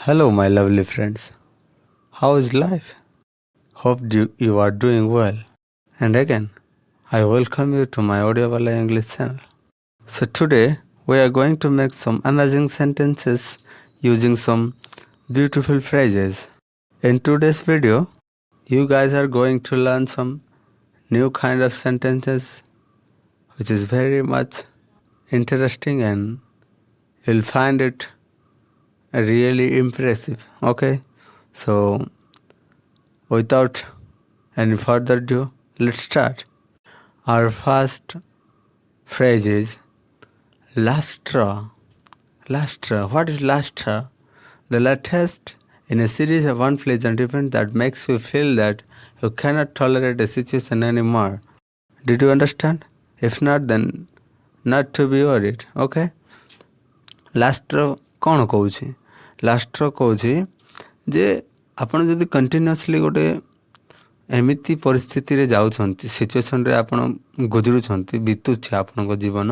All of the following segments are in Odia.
Hello, my lovely friends. How is life? Hope you are doing well. And again, I welcome you to my Odiawala English channel. So today, we are going to make some amazing sentences using some beautiful phrases. In today's video, you guys are going to learn some new kind of sentences which is very much interesting and you'll find it really impressive. Okay? So without any further ado, let's start. Our first phrase is last straw. Last straw. What is last straw? The latest in a series of unpleasant events that makes you feel that you cannot tolerate a situation anymore. Did you understand? If not, then not to be worried. Okay? Last straw କ'ଣ କହୁଛି? ଲାଷ୍ଟ straw କହୁଛି ଯେ ଆପଣ ଯଦି କଣ୍ଟିନ୍ୟୁଅସଲି ଗୋଟେ ଏମିତି ପରିସ୍ଥିତିରେ ଯାଉଛନ୍ତି, ସିଚୁଏସନ୍ରେ ଆପଣ ଗୁଜରୁଛନ୍ତି, ବିତୁଛି ଆପଣଙ୍କ ଜୀବନ,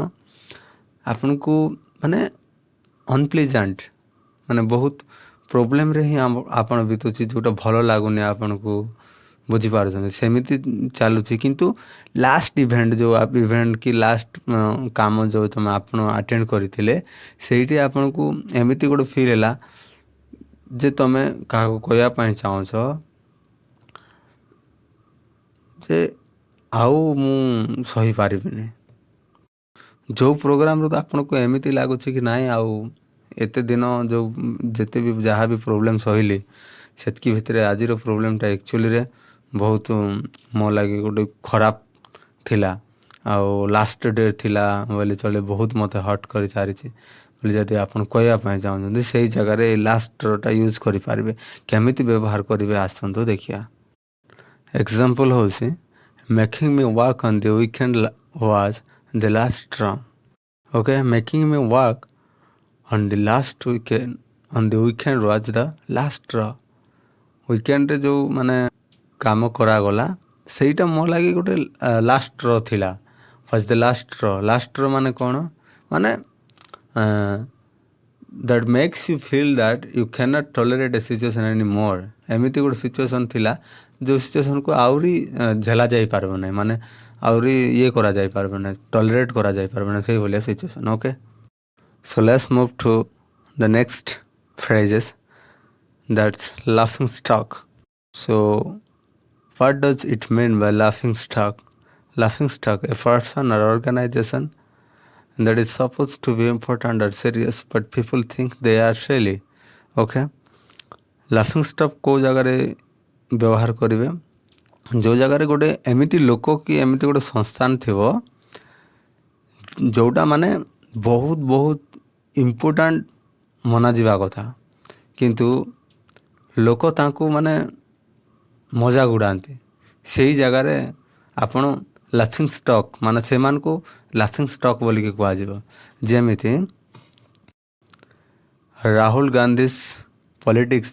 ଆପଣଙ୍କୁ ମାନେ ଅନପ୍ଲିଜାଣ୍ଟ ମାନେ ବହୁତ ପ୍ରୋବ୍ଲେମରେ ହିଁ ଆପଣ ବିତୁଛି, ଯେଉଁଟା ଭଲ ଲାଗୁନି ଆପଣଙ୍କୁ, ବୁଝିପାରୁଛନ୍ତି, ସେମିତି ଚାଲୁଛି। କିନ୍ତୁ ଲାଷ୍ଟ ଇଭେଣ୍ଟ ଯେଉଁ ଇଭେଣ୍ଟ କି ଲାଷ୍ଟ କାମ ଯେଉଁ ଆପଣ ଆଟେଣ୍ଡ କରିଥିଲେ, ସେଇଠି ଆପଣଙ୍କୁ ଏମିତି ଗୋଟେ ଫିଲ୍ ହେଲା ଯେ ତୁମେ କାହାକୁ କହିବା ପାଇଁ ଚାହୁଁଛ ଯେ ଆଉ ମୁଁ ସହିପାରିବିନି। ଯେଉଁ ପ୍ରୋଗ୍ରାମରୁ ତ ଆପଣଙ୍କୁ ଏମିତି ଲାଗୁଛି କି ନାଇଁ ଆଉ ଏତେ ଦିନ ଯେଉଁ ଯେତେ ବି ଯାହା ବି ପ୍ରୋବ୍ଲେମ୍ ସହିଲି, ସେତିକି ଭିତରେ ଆଜିର ପ୍ରୋବ୍ଲେମ୍ଟା ଆକ୍ଚୁଆଲିରେ ବହୁତ ମୋ ଲାଗି ଗୋଟେ ଖରାପ ଥିଲା ଆଉ ଲାଷ୍ଟ ଡେ ଥିଲା ବୋଲି ଚଳେ, ବହୁତ ମୋତେ ହର୍ଟ କରିସାରିଛି ବୋଲି ଯଦି ଆପଣ କହିବା ପାଇଁ ଚାହୁଁଛନ୍ତି, ସେଇ ଜାଗାରେ ଏଇ ଲାଷ୍ଟଟା ୟୁଜ୍ କରିପାରିବେ। କେମିତି ବ୍ୟବହାର କରିବେ ଆସନ୍ତୁ ଦେଖିବା। ଏକ୍ଜାମ୍ପଲ୍ ହେଉଛି making me work on the weekend was the last straw. Okay, making me work on the weekend was the last straw. ୱିକେଣ୍ଡରେ ଯେଉଁ ମାନେ କାମ କରାଗଲା, ସେଇଟା ମୋ ଲାଗି ଗୋଟେ ଲାଷ୍ଟ ଷ୍ଟ୍ର ଥିଲା। was the last straw. Last straw ମାନେ କ'ଣ? ମାନେ that makes you feel that you cannot tolerate a situation anymore. ଏମିତି ଗୋଟେ ସିଚୁଏସନ୍ ଥିଲା ଯେଉଁ ସିଚୁଏସନ୍କୁ ଆହୁରି ଝେଲା ଯାଇପାରିବ ନାହିଁ, ମାନେ ଆହୁରି ଇଏ କରାଯାଇପାରିବ ନାହିଁ, ଟଲରେଟ୍ କରାଯାଇପାରିବ ନାହିଁ, ସେଇଭଳିଆ situation. Okay, so let's move to the next phrases, that's laughing stock. So what does it mean by laughing stock? Laughing stock, a person or organization that is supposed to be important or serious but people think they are silly. Okay, laughing stock କେଉଁ ଜାଗାରେ ବ୍ୟବହାର କରିବେ? ଯେଉଁ ଜାଗାରେ ଗୋଟେ ଏମିତି ଲୋକ କି ଏମିତି ଗୋଟେ ସଂସ୍ଥାନ ଥିବ ଯେଉଁଟା ମାନେ ବହୁତ ବହୁତ ଇମ୍ପୋର୍ଟାଣ୍ଟ ମନାଯିବା କଥା, କିନ୍ତୁ ଲୋକ ତାଙ୍କୁ ମାନେ ମଜାକ ଉଡ଼ାନ୍ତି, ସେଇ ଜାଗାରେ ଆପଣ ଲାଫିଂ ଷ୍ଟକ୍, ମାନେ ସେମାନଙ୍କୁ ଲାଫିଂ ଷ୍ଟକ୍ ବୋଲିକି କୁହାଯିବ। ଯେମିତି Rahul ଗାନ୍ଧୀ's politics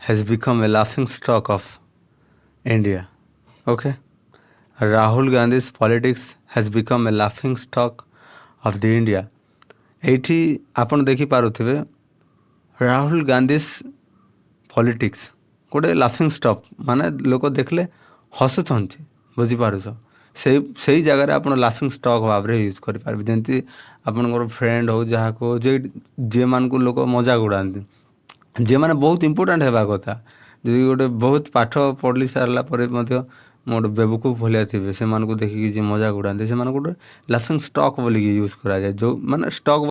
has become a laughing stock of India. Okay, Rahul Gandhi's politics has become a laughing stock of the India. ଏଇଠି ଆପଣ ଦେଖିପାରୁଥିବେ ରାହୁଲ ଗାନ୍ଧୀ's politics ଗୋଟେ ଲାଫିଂ ଷ୍ଟକ୍, ମାନେ ଲୋକ ଦେଖିଲେ ହସୁଛନ୍ତି, ବୁଝିପାରୁଛ, ସେଇ ଜାଗାରେ ଆପଣ ଲାଫିଂ ଷ୍ଟକ୍ ଭାବରେ ୟୁଜ୍ କରିପାରିବେ। ଯେମିତି ଆପଣଙ୍କର ଫ୍ରେଣ୍ଡ ହଉ, ଯାହାକୁ ଯେଉଁମାନଙ୍କୁ ଲୋକ ମଜାକ ଉଡ଼ାନ୍ତି, ଯେଉଁମାନେ ବହୁତ ଇମ୍ପୋର୍ଟାଣ୍ଟ ହେବା କଥା, ଯଦି ଗୋଟେ ବହୁତ ପାଠ ପଢ଼ି ସାରିଲା ପରେ ମଧ୍ୟ ମୁଁ ଗୋଟେ ବେବୁକୁଫ ଭଳିଆ ଥିବେ, ସେମାନଙ୍କୁ ଦେଖିକି ଯିଏ ମଜାକ ଉଡ଼ାନ୍ତି, ସେମାନଙ୍କୁ ଗୋଟେ ଲାଫିଂ ଷ୍ଟକ୍ ବୋଲିକି ୟୁଜ୍ କରାଯାଏ। ଯେଉଁ ମାନେ ଷ୍ଟକ୍